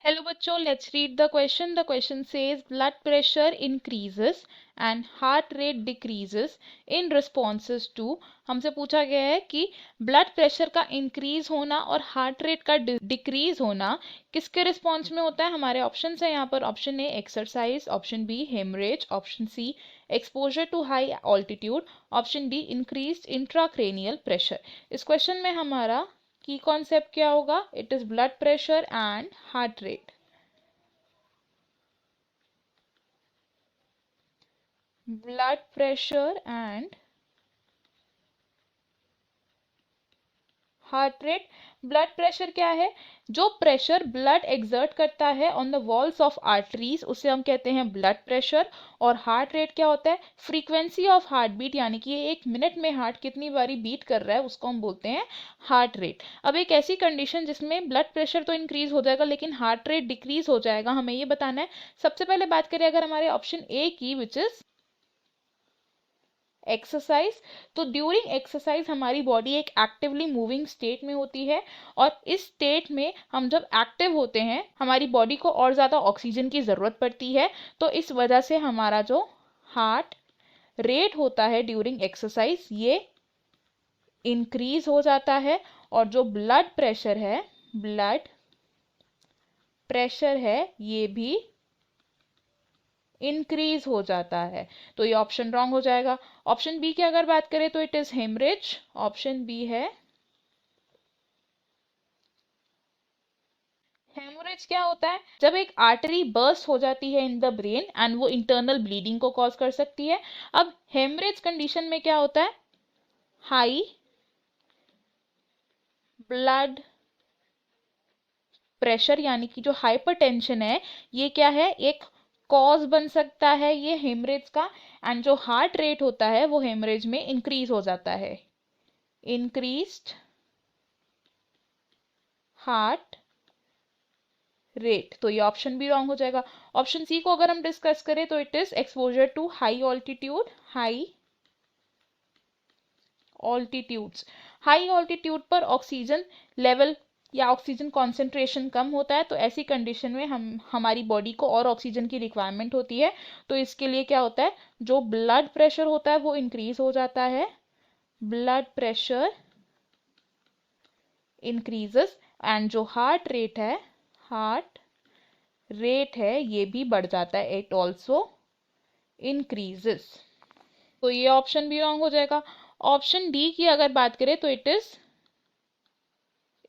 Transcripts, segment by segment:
Hello बच्चों, let's read the question. The question says blood pressure increases and heart rate decreases in responses to. हमसे पूछा गया है कि ब्लड प्रेशर का इंक्रीज होना और हार्ट रेट का डिक्रीज होना किसके रिस्पॉन्स में होता है. हमारे ऑप्शन है यहाँ पर. Option A exercise, option B haemorrhage, option C exposure to high altitude, option D increase intracranial pressure. इस क्वेश्चन में हमारा की कॉन्सेप्ट क्या होगा? It is blood pressure and heart rate. Blood pressure and heart rate. Blood pressure क्या है? जो pressure blood exert करता है on the walls of arteries उसे हम कहते हैं ब्लड प्रेशर. और हार्ट रेट क्या होता है? फ्रीक्वेंसी ऑफ हार्ट बीट, यानी कि एक मिनट में हार्ट कितनी बारी बीट कर रहा है उसको हम बोलते हैं हार्ट रेट. अब एक ऐसी कंडीशन जिसमें ब्लड प्रेशर तो इंक्रीज हो जाएगा लेकिन हार्ट रेट डिक्रीज हो जाएगा, हमें ये बताना है. सबसे पहले बात करें अगर हमारे ऑप्शन ए की, विच इज एक्सरसाइज. तो ड्यूरिंग एक्सरसाइज हमारी बॉडी एक एक्टिवली मूविंग स्टेट में होती है और इस स्टेट में हम जब एक्टिव होते हैं हमारी बॉडी को और ज़्यादा ऑक्सीजन की ज़रूरत पड़ती है. तो इस वजह से हमारा जो हार्ट रेट होता है ड्यूरिंग एक्सरसाइज ये इंक्रीज हो जाता है. और जो ब्लड प्रेशर है ये भी इंक्रीज हो जाता है. तो ये ऑप्शन रॉन्ग हो जाएगा. ऑप्शन बी की अगर बात करें तो it is haemorrhage. Option B है. हेमोरेज क्या होता है? जब एक आर्टरी बर्स्ट हो जाती है इन द ब्रेन एंड वो इंटरनल ब्लीडिंग को कॉज कर सकती है. अब हेमरेज कंडीशन में क्या होता है? हाई ब्लड प्रेशर यानी कि जो हाइपरटेंशन है ये क्या है? एक कॉज बन सकता है ये हेमरेज का. एंड जो हार्ट रेट होता है वो हेमरेज में इंक्रीज हो जाता है. Increased heart rate. तो ये ऑप्शन भी रॉन्ग हो जाएगा. ऑप्शन सी को अगर हम डिस्कस करें तो it is exposure to high altitude. High altitude पर ऑक्सीजन लेवल या ऑक्सीजन कॉन्सेंट्रेशन कम होता है. तो ऐसी कंडीशन में हमारी बॉडी को और ऑक्सीजन की रिक्वायरमेंट होती है. तो इसके लिए क्या होता है? जो ब्लड प्रेशर होता है वो इंक्रीज हो जाता है. ब्लड प्रेशर इंक्रीजेस एंड जो हार्ट रेट है ये भी बढ़ जाता है. It also increases. तो ये ऑप्शन भी रॉन्ग हो जाएगा. ऑप्शन डी की अगर बात करें तो it is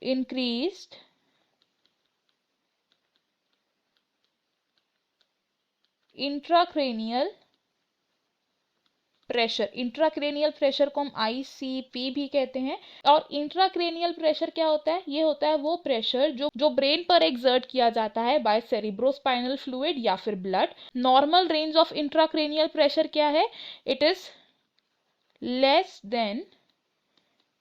increased intracranial pressure. Intracranial pressure को हम आईसीपी भी कहते हैं. और इंट्राक्रेनियल प्रेशर क्या होता है? ये होता है वो प्रेशर जो ब्रेन पर एक्सर्ट किया जाता है बाय सेरिब्रोस्पाइनल फ्लूइड या फिर blood. Normal range of intracranial pressure क्या है? It is less than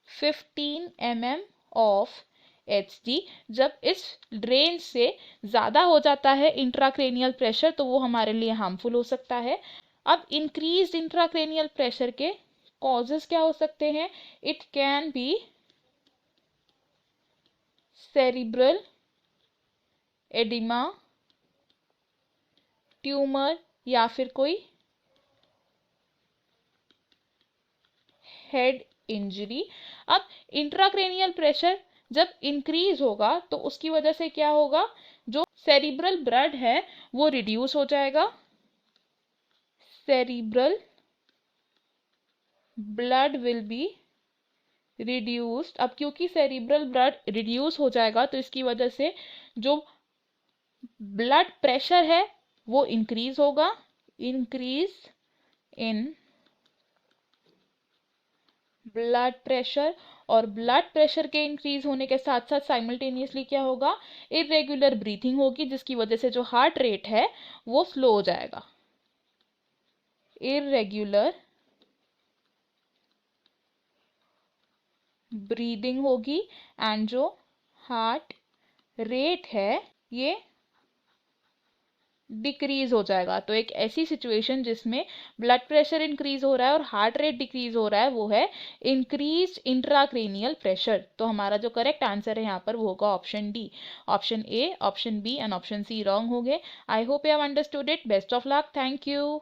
15 mm of HD. जब इस रेंज से ज़्यादा हो जाता है इंट्राक्रेनियल प्रेशर तो वो हमारे लिए हार्मफुल हो सकता है. अब इंक्रीज इंट्राक्रेनियल प्रेशर के कॉजेज क्या हो सकते हैं? It can be cerebral oedema, tumour या फिर कोई हेड इंजरी. अब इंट्राक्रेनियल प्रेशर जब इंक्रीज होगा तो उसकी वजह से क्या होगा? जो सेरिब्रल ब्लड है वो रिड्यूस हो जाएगा. Cerebral blood will be reduced. अब क्योंकि सेरिब्रल ब्लड रिड्यूस हो जाएगा तो इसकी वजह से जो ब्लड प्रेशर है वो इंक्रीज होगा. Increase in blood pressure. और ब्लड प्रेशर के इंक्रीज होने के साथ साथ साइमल्टेनियसली क्या होगा? इरेगुलर ब्रीथिंग होगी जिसकी वजह से जो हार्ट रेट है वो स्लो हो जाएगा. इरेगुलर ब्रीदिंग होगी एंड जो हार्ट रेट है ये डिक्रीज हो जाएगा। तो एक ऐसी सिचुएशन जिसमें ब्लड प्रेशर इंक्रीज हो रहा है और हार्ट रेट डिक्रीज हो रहा है वो है इंक्रीज इंट्राक्रेनियल प्रेशर। तो हमारा जो करेक्ट आंसर है यहाँ पर वो होगा option D. Option A, option B and option C wrong हो गए। I hope you have understood it. Best of luck. Thank you.